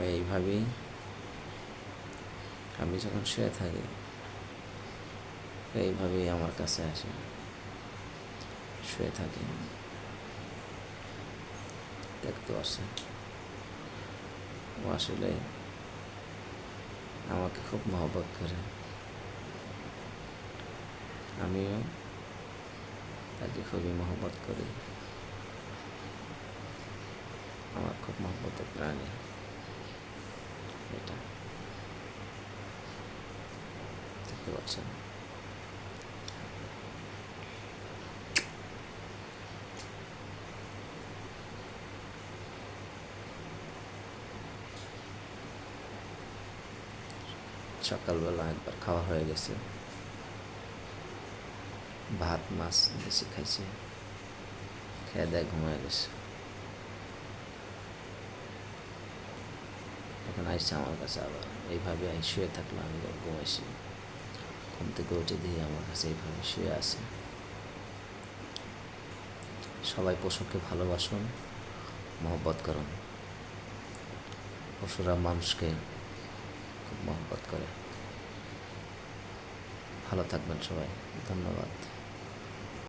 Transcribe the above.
সবাই এইভাবেই আমি যখন শুয়ে থাকি এইভাবেই আমার কাছে আসে, শুয়ে থাকি, দেখতে পাচ্ছেন। ও আসলে আমাকে খুব মহব্বত করে, আমিও তাকে খুবই মহব্বত করি। আমার খুব মহব্বতের প্রাণী এটা, দেখতে পাচ্ছেন। সকালবেলা একবার খাওয়া হয়ে গেছে, ভাত মাছ বেশি খাইছে, খেয়ে দেয়ে ঘুমিয়ে গেছে। এখন আসছে আমার কাছে আবার, এইভাবে আমি শুয়ে থাকলাম, আমি ঘুমাইছি। ঘুম থেকে উঠে দিয়ে আমার কাছে এইভাবে শুয়ে আছে। সবাই পশুকে ভালোবাসুন, মহব্বত করুন। পশুরা মানুষকে খুব মহব্বত করে। ভালো থাকবেন সবাই, ধন্যবাদ।